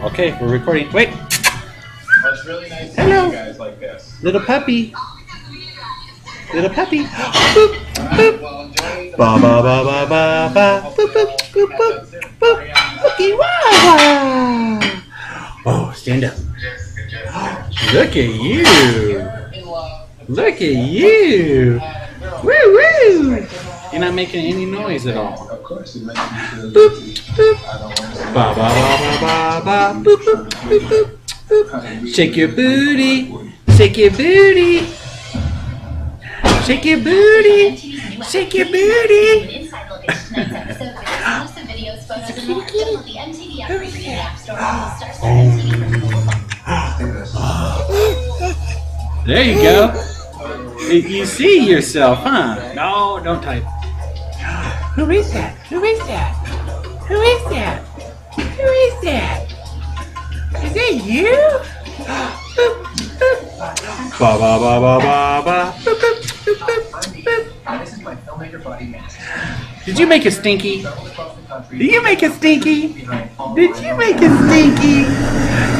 Okay, we're recording. Wait. Well, it's really nice to Hello. see you guys like this. Little puppy. Little puppy. Boop, boop. Well, enjoy the Ba ba ba ba ba ba. Boop boop boop boop boop. Bookie wow. Oh, stand up. Look at you. in love. Look at you. Woo woo. You're not making any noise at all. Of course, it makes me feel Boop boop. I don't want to say Ba ba ba ba ba ba. Boop boop boop boop boop. Shake your booty. Shake your booty. Shake your booty. Shake your booty. There you go. You see yourself, huh? No, don't type. Who is that? Who is that? Who is that? Who is that? Is that you? Boop, boop. Ba ba ba ba ba ba. Boop, boop, boop, boop, boop. this is my filmmaker buddy Max. Did you make a stinky? Traveled across the country. Did you make a stinky? Behind all Did you make a stinky?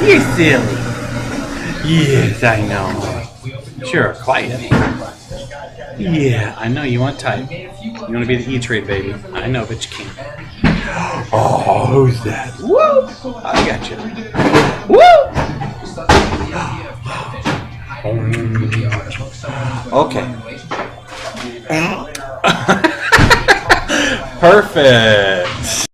You're silly. Yes, I know. Sure, quiet. Yeah, I know you want type. You want to be the E-Trade baby. I know, but you can't. Oh, who's that? Woo! I got you. Woo! Okay. Perfect.